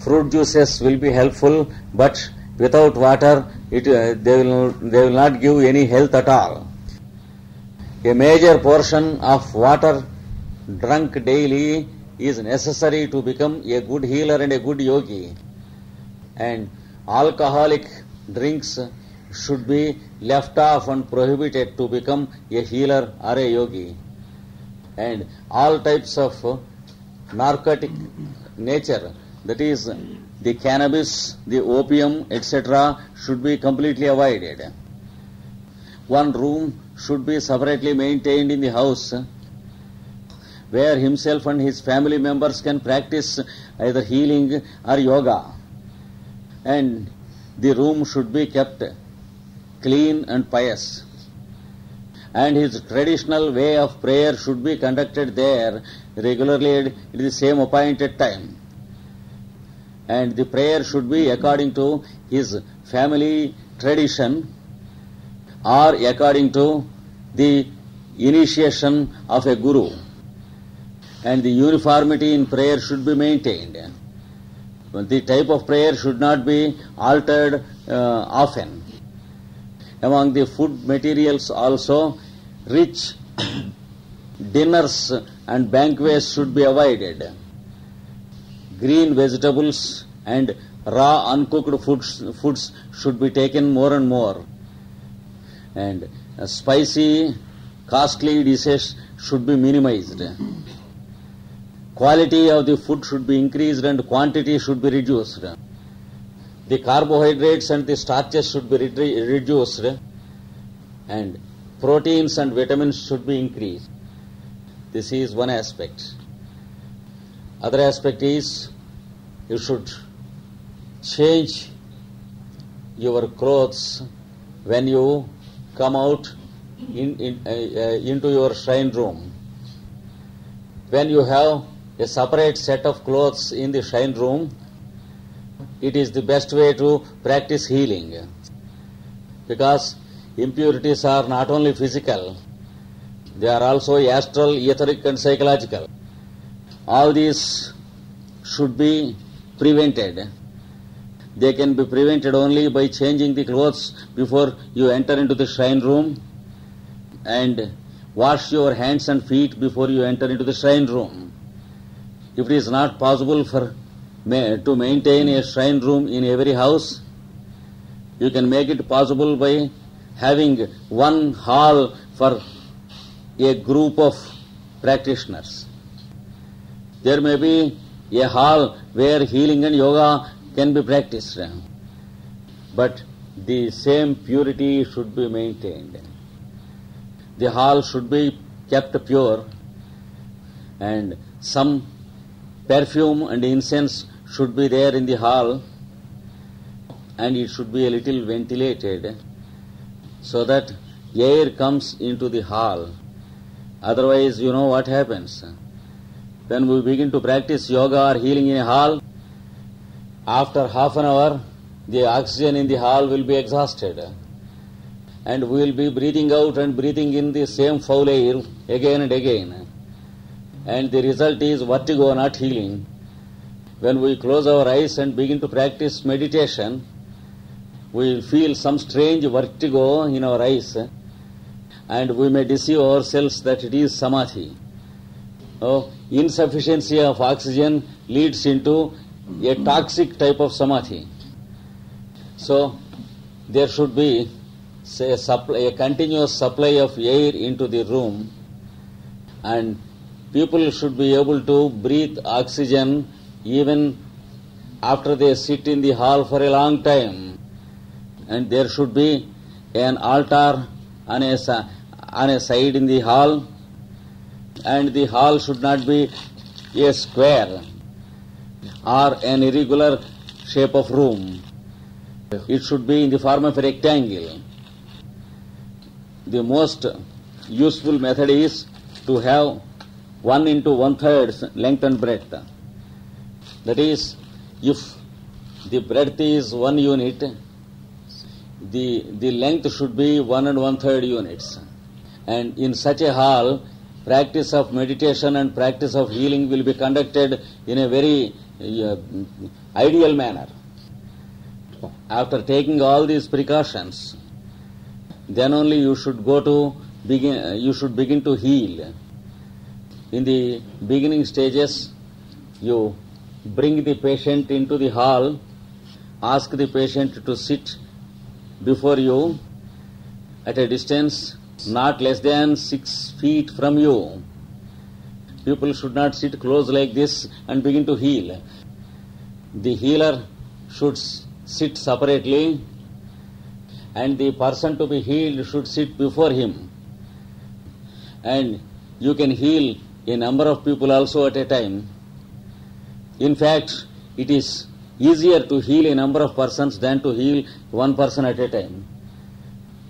fruit juices will be helpful, but without water, they will not give any health at all. A major portion of water drunk daily is necessary to become a good healer and a good yogi. And alcoholic drinks should be left off and prohibited to become a healer or a yogi. And all types of narcotic nature, that is the cannabis, the opium, etc., should be completely avoided. One room should be separately maintained in the house where himself and his family members can practice either healing or yoga. And the room should be kept clean and pious. And his traditional way of prayer should be conducted there regularly at the same appointed time. And the prayer should be according to his family tradition or according to the initiation of a guru. And the uniformity in prayer should be maintained. The type of prayer should not be altered often. Among the food materials also, rich dinners and banquets should be avoided. Green vegetables and raw uncooked foods should be taken more and more. And spicy, costly dishes should be minimized. Quality of the food should be increased and quantity should be reduced. The carbohydrates and the starches should be reduced, and proteins and vitamins should be increased. This is one aspect. Other aspect is you should change your clothes when you come out into your shrine room. When you have a separate set of clothes in the shrine room, it is the best way to practice healing, because impurities are not only physical, they are also astral, etheric and psychological. All these should be prevented. They can be prevented only by changing the clothes before you enter into the shrine room, and wash your hands and feet before you enter into the shrine room. If it is not possible to maintain a shrine room in every house, you can make it possible by having one hall for a group of practitioners. There may be a hall where healing and yoga can be practiced, but the same purity should be maintained. The hall should be kept pure, and some perfume and incense should be there in the hall, and it should be a little ventilated so that air comes into the hall. Otherwise, you know what happens. When we begin to practice yoga or healing in a hall, after half an hour, the oxygen in the hall will be exhausted, and we will be breathing out and breathing in the same foul air again and again. And the result is vertigo, not healing. When we close our eyes and begin to practice meditation, we will feel some strange vertigo in our eyes, and we may deceive ourselves that it is samadhi. Insufficiency of oxygen leads into a toxic type of samadhi. So there should be a continuous supply of air into the room, and people should be able to breathe oxygen even after they sit in the hall for a long time. And there should be an altar on a side in the hall, and the hall should not be a square or an irregular shape of room. It should be in the form of a rectangle. The most useful method is to have 1 into 1/3 length and breadth. That is, if the breadth is 1 unit, the length should be 1 1/3 units. And in such a hall, practice of meditation and practice of healing will be conducted in a very ideal manner. After taking all these precautions, then only you should begin to heal. In the beginning stages, you bring the patient into the hall, ask the patient to sit before you at a distance not less than 6 feet from you. People should not sit close like this and begin to heal. The healer should sit separately, and the person to be healed should sit before him. And you can heal a number of people also at a time. In fact, it is easier to heal a number of persons than to heal one person at a time,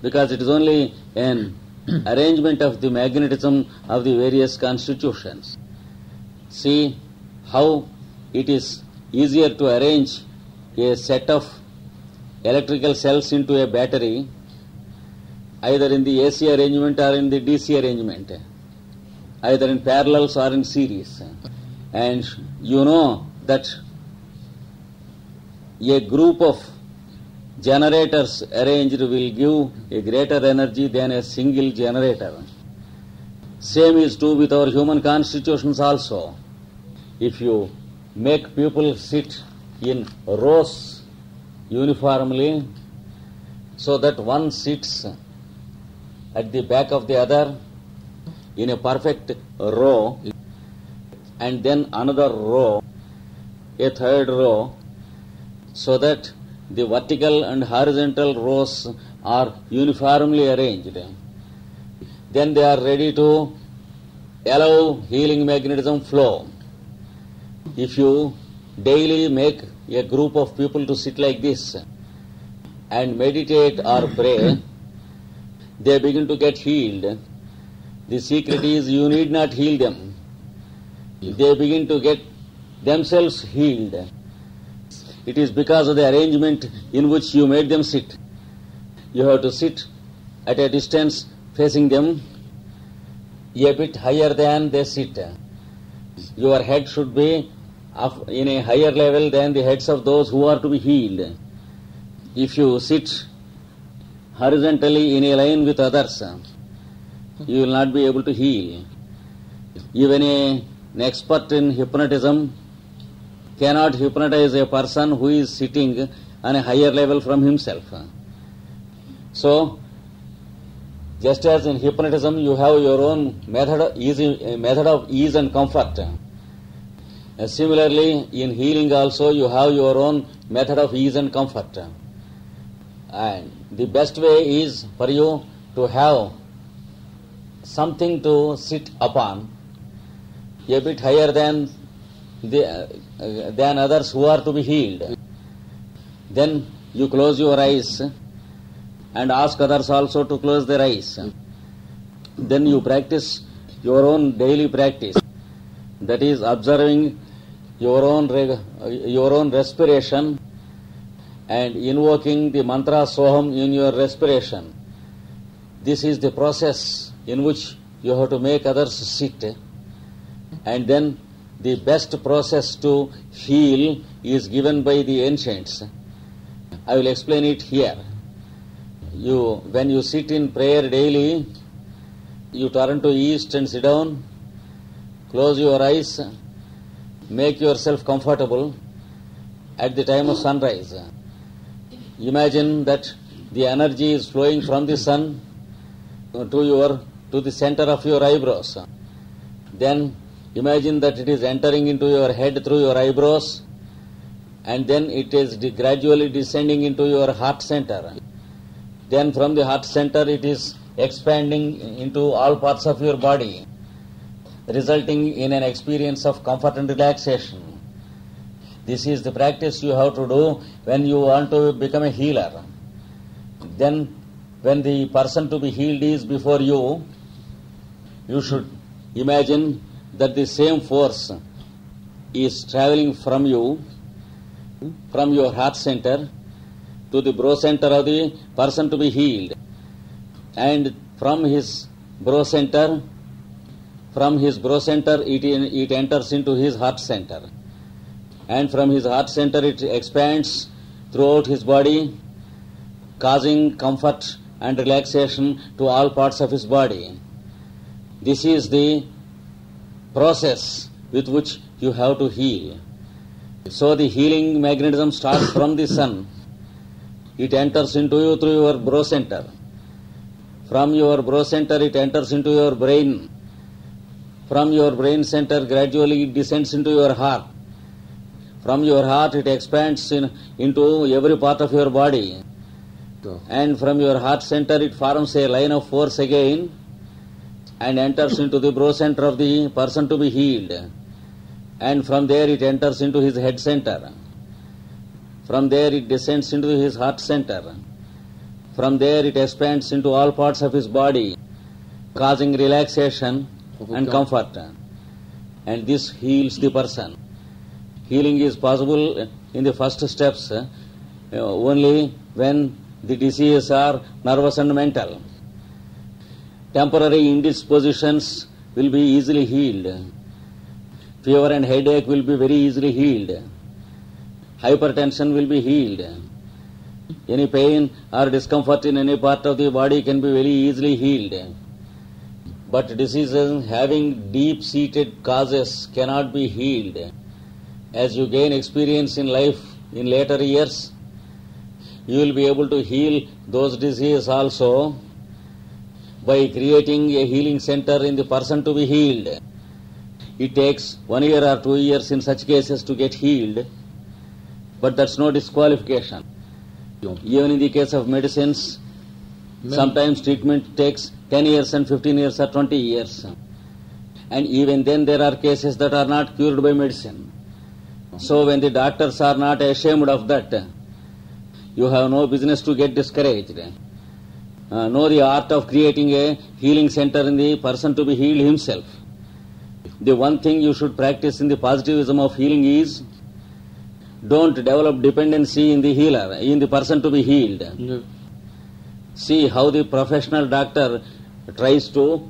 because it is only an arrangement of the magnetism of the various constitutions. See how it is easier to arrange a set of electrical cells into a battery, either in the AC arrangement or in the DC arrangement, either in parallels or in series. And you know that a group of generators arranged will give a greater energy than a single generator. Same is true with our human constitutions also. If you make people sit in rows uniformly, so that one sits at the back of the other in a perfect row, and then another row, a third row, so that the vertical and horizontal rows are uniformly arranged, then they are ready to allow healing magnetism flow. If you daily make a group of people to sit like this and meditate or pray, they begin to get healed. The secret is you need not heal them. They begin to get themselves healed. It is because of the arrangement in which you made them sit. You have to sit at a distance facing them, a bit higher than they sit. Your head should be in a higher level than the heads of those who are to be healed. If you sit horizontally in a line with others, you will not be able to heal. Even an expert in hypnotism cannot hypnotize a person who is sitting on a higher level from himself. So, just as in hypnotism you have your own method of ease and comfort, similarly in healing also you have your own method of ease and comfort. And the best way is for you to have something to sit upon, a bit higher than others who are to be healed. Then you close your eyes and ask others also to close their eyes. Then you practice your own daily practice, that is observing your own respiration and invoking the mantra Soham in your respiration. This is the process in which you have to make others sit. And then the best process to heal is given by the ancients. I will explain it here. When you sit in prayer daily, you turn to east and sit down, close your eyes, make yourself comfortable at the time of sunrise. Imagine that the energy is flowing from the sun to the center of your eyebrows. Then imagine that it is entering into your head through your eyebrows, and then it is gradually descending into your heart center. Then from the heart center it is expanding into all parts of your body, resulting in an experience of comfort and relaxation. This is the practice you have to do when you want to become a healer. Then when the person to be healed is before you, you should imagine that the same force is traveling from you, from your heart center to the brow center of the person to be healed, and from his brow center it enters into his heart center. and from his heart center it expands throughout his body, causing comfort and relaxation to all parts of his body. This is the process with which you have to heal. So the healing magnetism starts from the sun. It enters into you through your brow center. From your brow center it enters into your brain. From your brain center gradually it descends into your heart. From your heart it expands into every part of your body. And from your heart center it forms a line of force again and enters into the brow center of the person to be healed. And from there it enters into his head center. From there it descends into his heart center. From there it expands into all parts of his body, causing relaxation and comfort. And this heals the person. Healing is possible in the first steps only when the diseases are nervous and mental. Temporary indispositions will be easily healed. Fever and headache will be very easily healed. Hypertension will be healed. Any pain or discomfort in any part of the body can be very easily healed. But diseases having deep-seated causes cannot be healed. As you gain experience in life in later years, you will be able to heal those diseases also by creating a healing center in the person to be healed. It takes 1 year or 2 years in such cases to get healed, but that's no disqualification. Even in the case of medicines, sometimes treatment takes 10 years and 15 years or 20 years. And even then there are cases that are not cured by medicine. So when the doctors are not ashamed of that, you have no business to get discouraged. Know the art of creating a healing center in the person to be healed himself. The one thing you should practice in the positivism of healing is don't develop dependency in the healer, in the person to be healed. No. See how the professional doctor tries to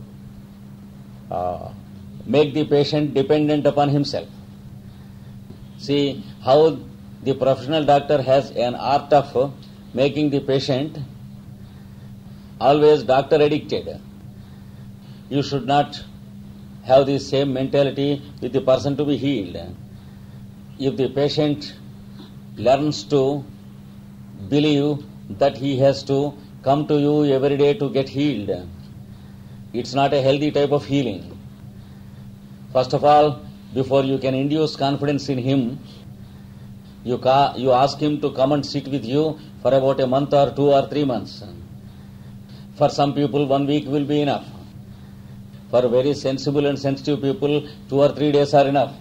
make the patient dependent upon himself. See how the professional doctor has an art of making the patient always doctor addicted. You should not have the same mentality with the person to be healed. If the patient learns to believe that he has to come to you every day to get healed, it's not a healthy type of healing. First of all, before you can induce confidence in him, you ask him to come and sit with you for about a month or 2 or 3 months. For some people, 1 week will be enough. For very sensible and sensitive people, 2 or 3 days are enough.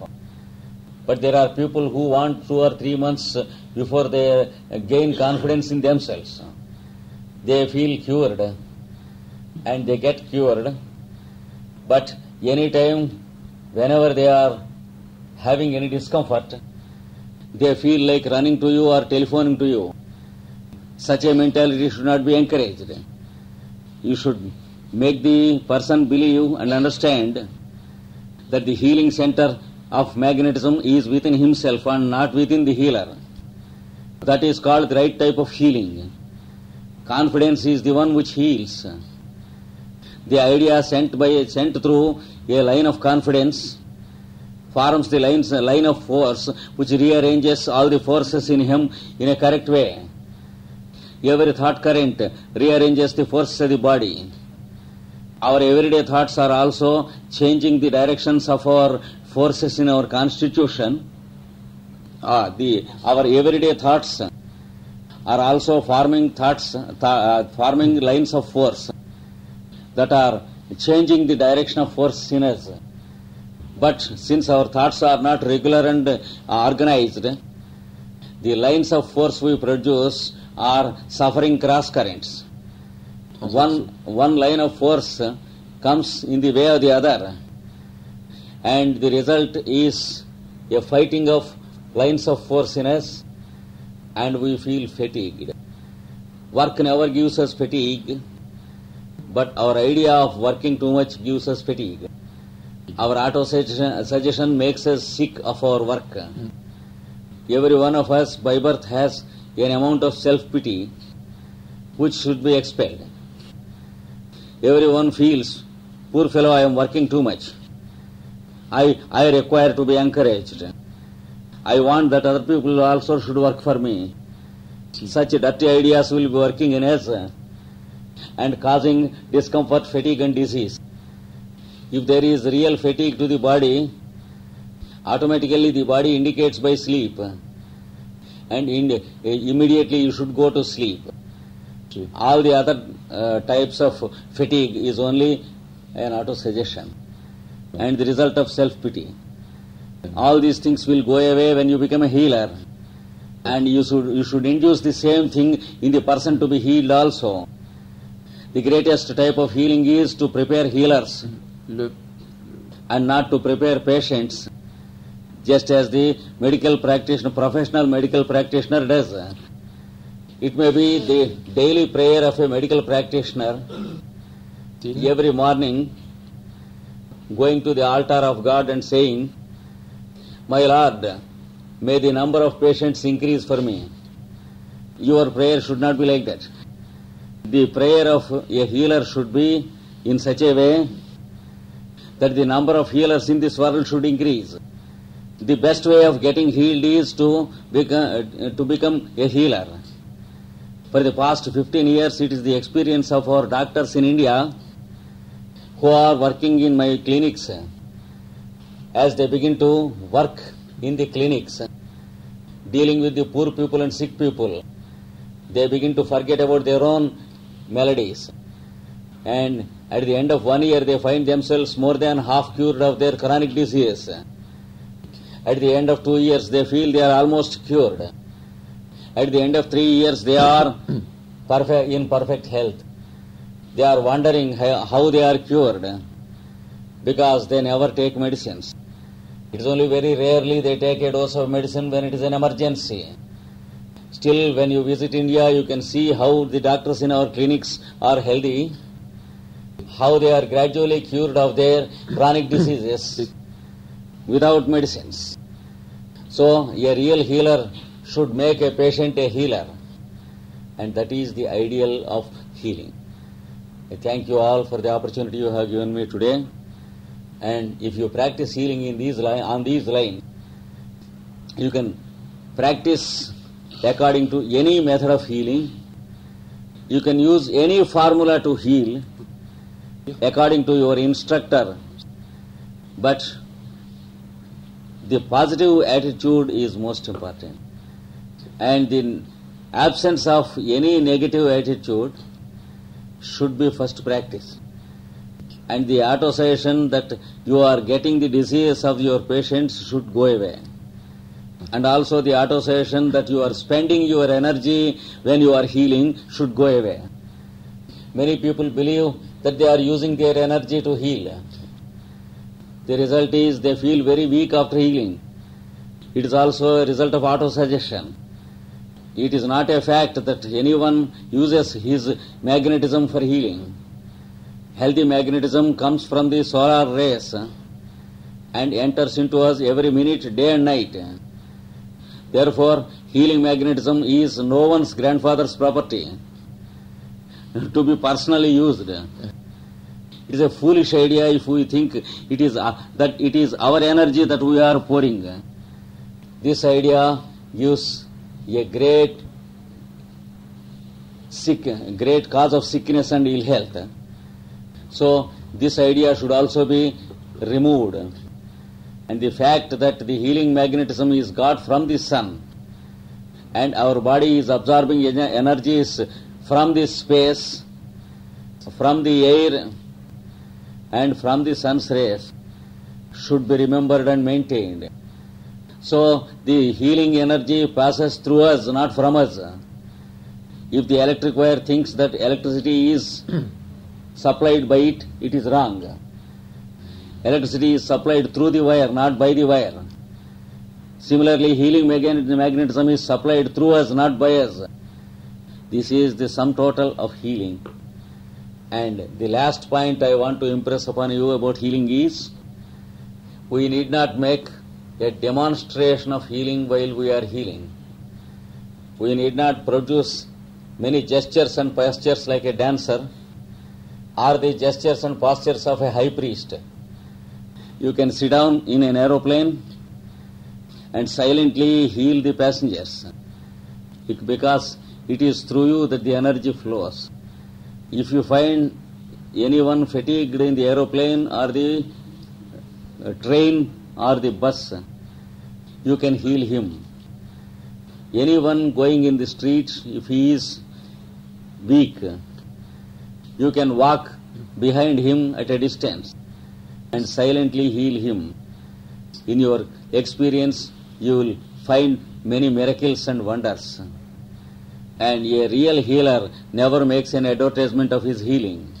But there are people who want 2 or 3 months before they gain confidence in themselves. They feel cured and they get cured. But any time, whenever they are having any discomfort, they feel like running to you or telephoning to you. Such a mentality should not be encouraged. You should make the person believe and understand that the healing center of magnetism is within himself and not within the healer. That is called the right type of healing. Confidence is the one which heals. The idea sent through a line of confidence forms the line of force which rearranges all the forces in him in a correct way. Every thought current rearranges the forces of the body. Our everyday thoughts are also changing the directions of our forces in our constitution. Our everyday thoughts are also forming lines of force that are changing the direction of force in us. But since our thoughts are not regular and organized, the lines of force we produce are suffering cross currents. One line of force comes in the way of the other, and the result is a fighting of lines of force in us, and we feel fatigued. Work never gives us fatigue, but our idea of working too much gives us fatigue. Our auto-suggestion makes us sick of our work. Every one of us by birth has an amount of self-pity which should be expelled. Everyone feels, poor fellow, I am working too much. I require to be encouraged. I want that other people also should work for me. Such dirty ideas will be working in us and causing discomfort, fatigue and disease. If there is real fatigue to the body, automatically the body indicates by sleep, and immediately you should go to sleep. All the other types of fatigue is only an auto-suggestion and the result of self-pity. All these things will go away when you become a healer, and you should induce the same thing in the person to be healed also. The greatest type of healing is to prepare healers and not to prepare patients, just as the medical practitioner, professional medical practitioner does. It may be the daily prayer of a medical practitioner every morning, going to the altar of God and saying, "My Lord, may the number of patients increase for me." Your prayer should not be like that. The prayer of a healer should be in such a way that the number of healers in this world should increase. The best way of getting healed is to become a healer. For the past 15 years, it is the experience of our doctors in India who are working in my clinics. As they begin to work in the clinics, dealing with the poor people and sick people, they begin to forget about their own maladies. And at the end of 1 year, they find themselves more than half cured of their chronic disease. At the end of 2 years, they feel they are almost cured. At the end of 3 years, they are in perfect health. They are wondering how they are cured, because they never take medicines. It is only very rarely they take a dose of medicine when it is an emergency. Still, when you visit India, you can see how the doctors in our clinics are healthy, how they are gradually cured of their chronic diseases without medicines. So, a real healer should make a patient a healer, and that is the ideal of healing. I thank you all for the opportunity you have given me today. And if you practice healing on these lines, you can practice according to any method of healing. You can use any formula to heal according to your instructor. But the positive attitude is most important. And the absence of any negative attitude should be first practice. And the auto-suggestion that you are getting the disease of your patients should go away. And also the auto-suggestion that you are spending your energy when you are healing should go away. Many people believe that they are using their energy to heal. The result is they feel very weak after healing. It is also a result of auto-suggestion. It is not a fact that anyone uses his magnetism for healing. Healthy magnetism comes from the solar rays and enters into us every minute, day and night. Therefore, healing magnetism is no one's grandfather's property to be personally used. It is a foolish idea if we think that it is our energy that we are pouring. This idea gives a great cause of sickness and ill health. So this idea should also be removed. And the fact that the healing magnetism is got from the sun, and our body is absorbing energies from this space, from the air, and from the sun's rays, should be remembered and maintained. So the healing energy passes through us, not from us. If the electric wire thinks that electricity is supplied by it, it is wrong. Electricity is supplied through the wire, not by the wire. Similarly, healing magnetism is supplied through us, not by us. This is the sum total of healing. And the last point I want to impress upon you about healing is, we need not make a demonstration of healing while we are healing. We need not produce many gestures and postures like a dancer or the gestures and postures of a high priest. You can sit down in an aeroplane and silently heal the passengers because it is through you that the energy flows. If you find anyone fatigued in the aeroplane or the train or the bus, you can heal him. Anyone going in the street, if he is weak, you can walk behind him at a distance and silently heal him. In your experience, you will find many miracles and wonders. And a real healer never makes an advertisement of his healing.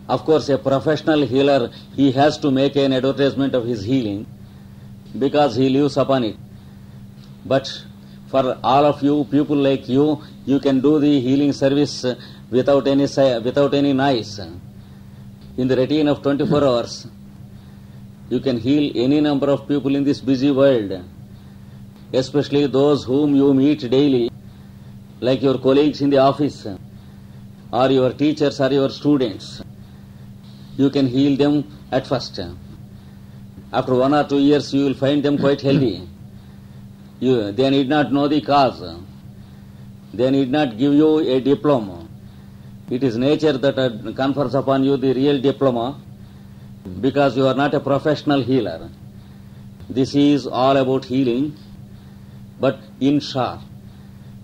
Of course, a professional healer, he has to make an advertisement of his healing because he lives upon it. But for all of you, people like you, you can do the healing service without any noise. In the routine of 24 hours, you can heal any number of people in this busy world, especially those whom you meet daily, like your colleagues in the office, or your teachers or your students. You can heal them at first. After 1 or 2 years, you will find them quite healthy. They need not know the cause. They need not give you a diploma. It is nature that confers upon you the real diploma because you are not a professional healer. This is all about healing, but in short,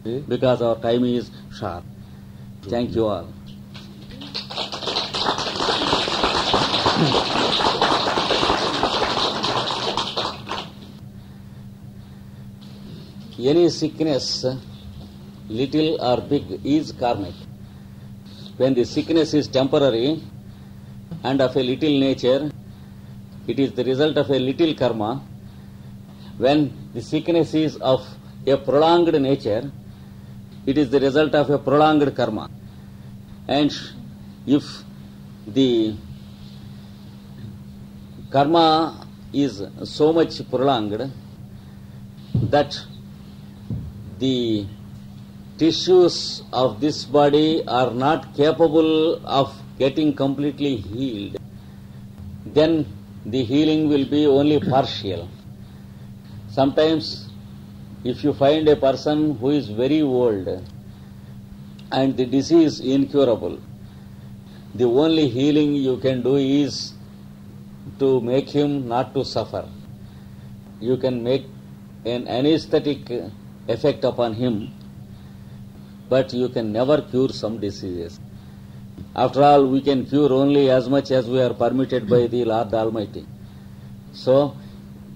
because our time is short. Thank you all. Any sickness, little or big, is karmic. When the sickness is temporary and of a little nature, it is the result of a little karma. When the sickness is of a prolonged nature, it is the result of a prolonged karma. And if the karma is so much prolonged that the tissues of this body are not capable of getting completely healed, then the healing will be only partial. Sometimes, if you find a person who is very old and the disease incurable, the only healing you can do is to make him not to suffer. You can make an anesthetic effect upon him, but you can never cure some diseases. After all, we can cure only as much as we are permitted by the Lord Almighty. So,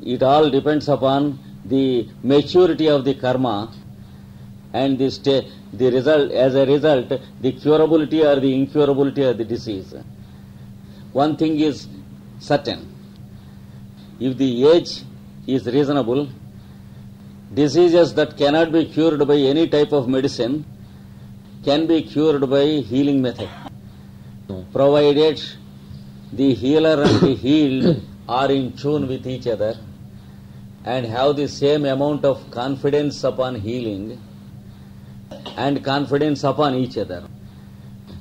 it all depends upon the maturity of the karma and the result. As a result, the curability or the incurability of the disease. One thing is certain: if the age is reasonable, diseases that cannot be cured by any type of medicine can be cured by healing method, provided the healer and the healed are in tune with each other and have the same amount of confidence upon healing and confidence upon each other.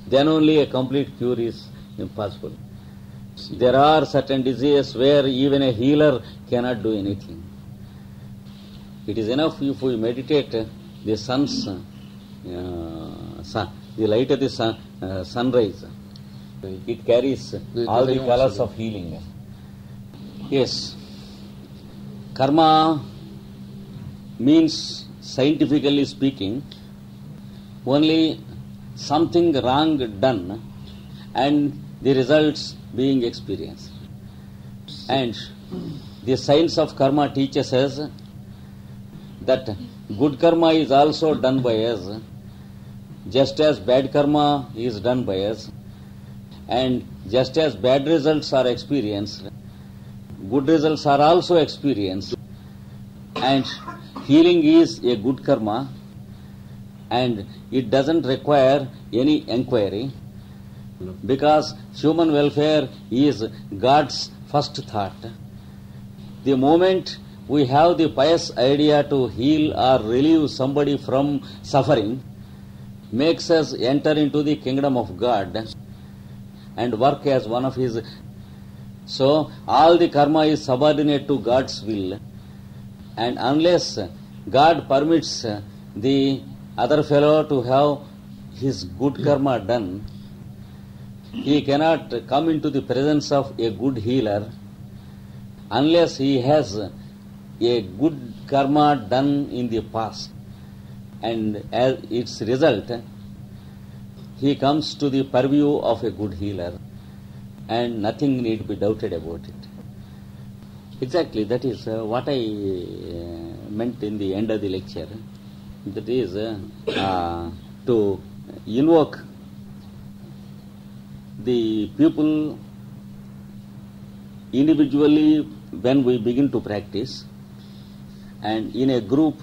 Then only a complete cure is impossible. There are certain diseases where even a healer cannot do anything. It is enough if we meditate the sun's, the light of the sunrise. It carries all the colors of healing. Yes. Karma means, scientifically speaking, only something wrong done and the results being experienced. And the science of karma teaches us that good karma is also done by us, just as bad karma is done by us, and just as bad results are experienced, good results are also experienced. And healing is a good karma, and it doesn't require any enquiry, because human welfare is God's first thought. The moment we have the pious idea to heal or relieve somebody from suffering, makes us enter into the kingdom of God and work as one of His. So, all the karma is subordinate to God's will, and unless God permits the other fellow to have his good karma done, he cannot come into the presence of a good healer unless he has a good karma done in the past. And as its result, he comes to the purview of a good healer, and nothing need be doubted about it. Exactly, that is what I meant in the end of the lecture. That is to invoke the people individually when we begin to practice, and in a group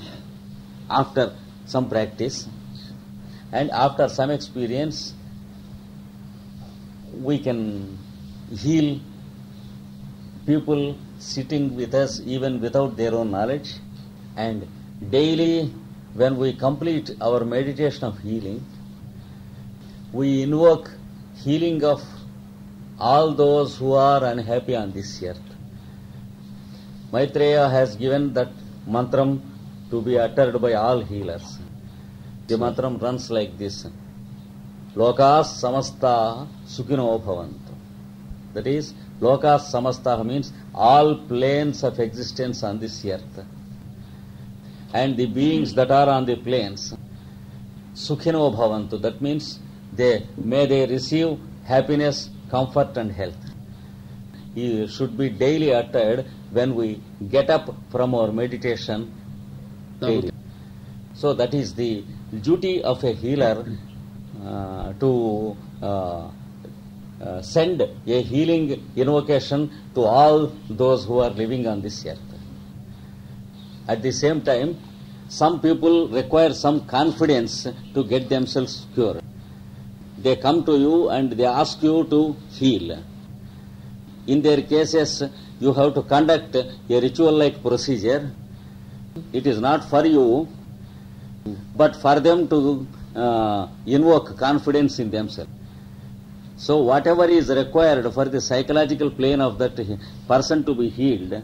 after some practice, and after some experience we can heal people sitting with us even without their own knowledge. And daily when we complete our meditation of healing, we invoke healing of all those who are unhappy on this earth. Maitreya has given that mantram to be uttered by all healers. The mantram runs like this: Lokas samasta sukhino bhavantu. That is, Lokas samasta means all planes of existence on this earth. And the beings that are on the planes, sukhino bhavantu. That means may they receive happiness, comfort and health. It should be daily uttered when we get up from our meditation daily. So that is the duty of a healer, to send a healing invocation to all those who are living on this earth. At the same time, some people require some confidence to get themselves cured. They come to you and they ask you to heal. In their cases, you have to conduct a ritual-like procedure. It is not for you, but for them to invoke confidence in themselves. So whatever is required for the psychological plane of that person to be healed,